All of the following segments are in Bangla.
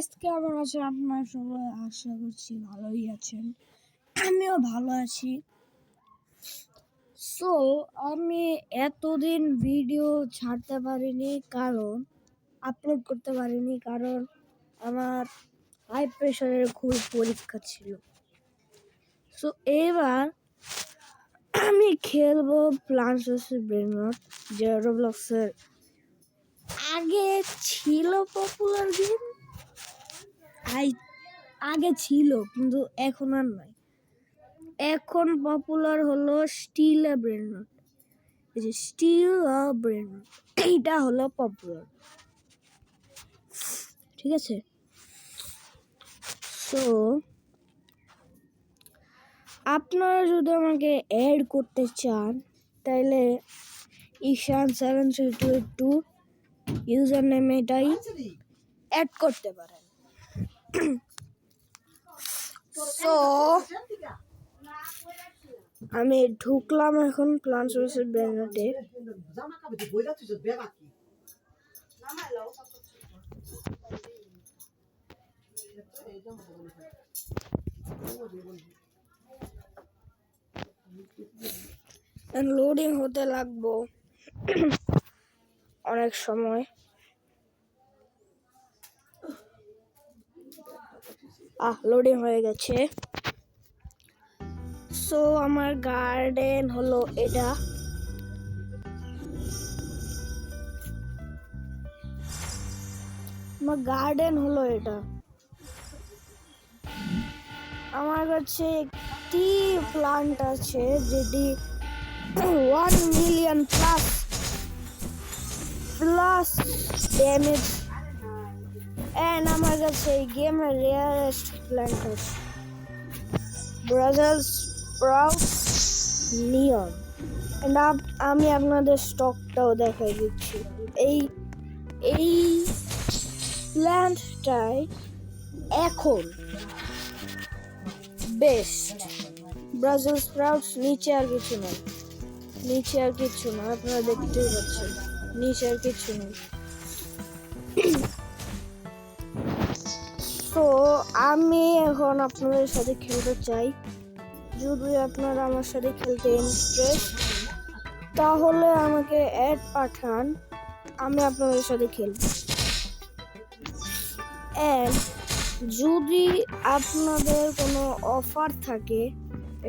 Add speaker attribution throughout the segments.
Speaker 1: গাইস, কেমন আছেন আপনারা সবাই? আশা করছি ভালোই আছেন। আমিও ভালো আছি। সো আমি এতদিন ভিডিও ছাড়তে পারিনি, কারণ আপলোড করতে পারিনি, কারণ আমার হাই প্রেশারের খুব পরীক্ষা ছিল। সো এবার আমি খেলবো প্ল্যান্টস ভার্সেস ব্রেনরট, যে রোবলক্সের আগে ছিল পপুলার গেম। আগে ছিল কিন্তু এখন আর নাই। এখন পপুলার হলো স্টিল ব্রেনরট। এই যে স্টিল ব্রেনরট, এইটা হলো পপুলার, ঠিক আছে? সো আপনারা যদি আমাকে অ্যাড করতে চান তাহলে ঈশান7322 ইউজার নেম এটাই অ্যাড করতে পারেন। সো আমি ঢুকলাম এখন প্ল্যান্টস ভার্সেস ব্রেনরটে। লোডিং হতে লাগবো অনেক সময়। লোডিং হয়ে গেছে। সো আমার গার্ডেন হলো এটা। আমার কাছে একটি প্লান্ট আছে যেটি 1 মিলিয়ন প্লাস ড্যামেজ, এন্ড আমার কাছে এই গেমের রেয়ারেস্ট প্লান্ট আছে ব্রাজিল স্প্রাউট নিয়ন। এন্ড আমি আপনাদের স্টকটাও দেখাই দিচ্ছি। এই প্ল্যান্টটাই এখন বেস্ট। ব্রাজিল স্প্রাউটস নিচে আর কিছু না, আপনারা দেখতেই পাচ্ছেন, নিচে আর কিছু নেই। তো আমি এখন আপনাদের সাথে খেলতে চাই। যদি আপনারা আমার সাথে খেলতে ইন্টারেস্ট, তাহলে আমাকে অ্যাড পাঠান, আমি আপনাদের সাথে খেলব। এন্ড যদি আপনাদের কোনো অফার থাকে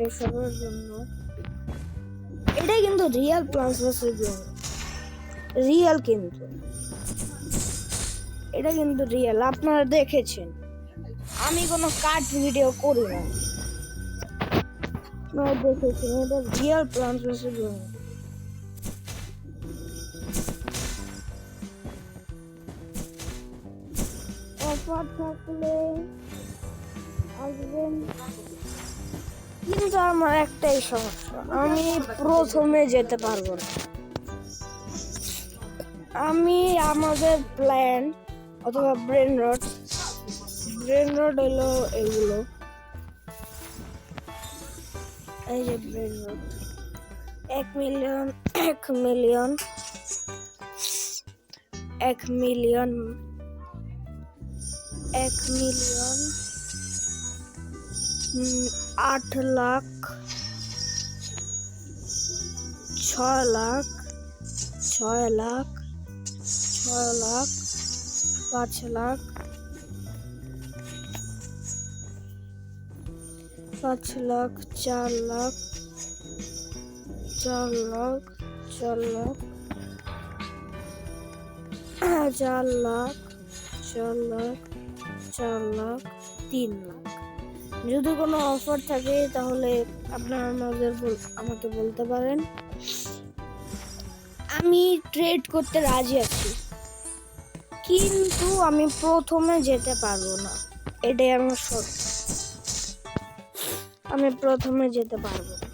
Speaker 1: এসবের জন্য, এটাই কিন্তু রিয়েল প্ল্যান্টস ভার্সেস ব্রেনরট, রিয়েল, কিন্তু এটা কিন্তু রিয়েল। আপনারা দেখেছেন, আমি কোনো কাট ভিডিও করি না, আপনারা দেখেছেন, এটা রিয়েল প্ল্যান্টস ভার্সেস ব্রেনরট। অফার থাকলে আসবেন, কিন্তু আমার একটাই সমস্যা, আমি প্রথমে যেতে পারবো না। আমি আমাদের প্ল্যান অথবা ব্রেনরট হলো এগুলো, এই যে ব্রেনরট 1 মিলিয়ন 8 লাখ 6 লাখ 5 লাখ 4 লাখ 5 লাখ 4 লাখ 4 লাখ 4 লাখ 4 লাখ 3 লাখ। যদি কোনো অফার থাকে তাহলে আপনারা আমাকে বলতে পারেন, আমি ট্রেড করতে রাজি আছি, কিন্তু আমি প্রথমে যেতে পারবো না, এটাই আমার শর্ত। আমি প্রথমে যেতে পারবো না।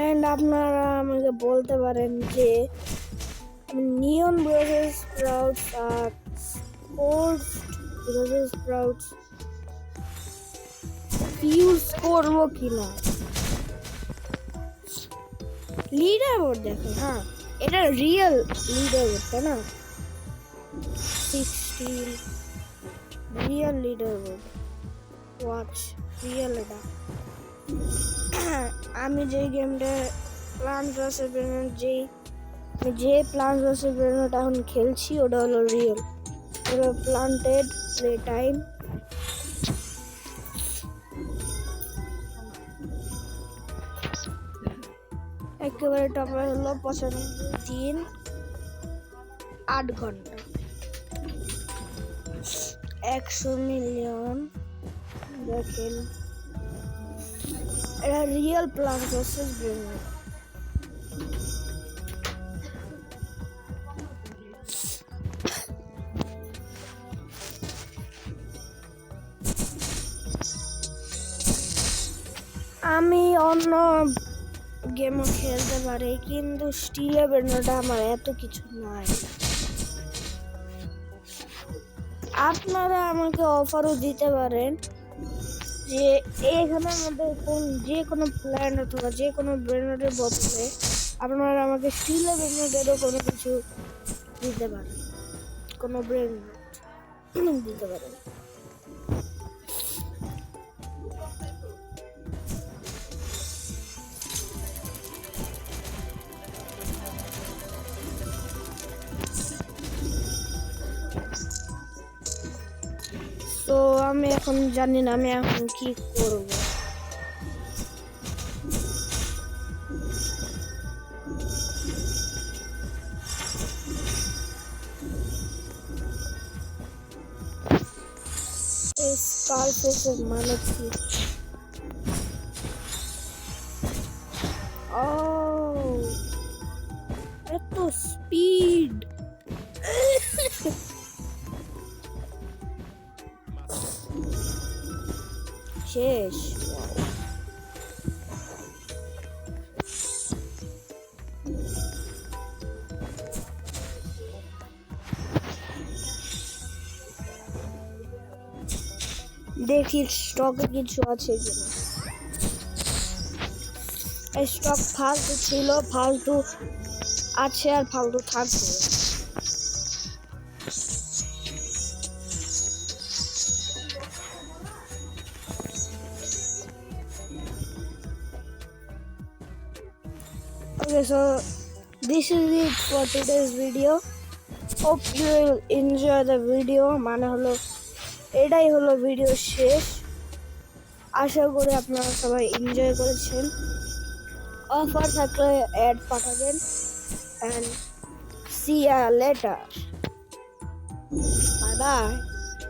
Speaker 1: এন্ড আপনারা আমাকে বলতে পারেন যে নিয়ন ব্রাজিল স্প্রাউটস আর ফোর্সড ব্রাজিল স্প্রাউটস ইউজ করবো কিনা। লিডার বোর্ড দেখেন, হ্যাঁ এটা রিয়েল লিডার বোর্ড তাই না? 16 real leader board, watch real এটা। আমি যে গেমটা প্লান্টস ভার্সেস প্রেডেটর যে প্লান্টস ভার্সেস প্রেডেটর এখন খেলছি ওটা হলো রিয়েল। ওটা প্লান্টেড প্লে টাইম। একেবারে টপে হলো 95 দিন 8 ঘন্টা 100 মিলিয়ন। দেখেন এটা রিয়েল প্লান্টস ভার্সেস প্রেডেটর। আমি অন্য গেমও খেলতে পারি কিন্তু স্টিলের প্রেডেটরটা আমার এত কিছু নাই। আপনারা আমাকে অফারও দিতে পারেন যে এখানের মধ্যে যে কোনো প্ল্যান অথবা যে কোনো প্রেডেটরের বদলে আপনারা আমাকে স্টিলের প্রেডেটরেরও কোনো কিছু দিতে পারেন, কোনো প্রেডেটর দিতে পারেন। তো আমি এখন জানি না আমি এখন কি করব। স্কারফেসের মানে কি? ও এত স্পিড! শেষ। দেখি স্টকে কিছু আছে কিনা। স্টক ফালতু ছিল, ফালতু আছে আর ফালতু থাকবে। Okay, so this is it for today's video. Hope you will enjoy the video. মানে হলো এটাই হলো ভিডিও শেষ। আশা করি আপনারা সবাই এনজয় করেছেন। অফার থাকলে অ্যাড পাঠাবেন and see you later. Bye bye.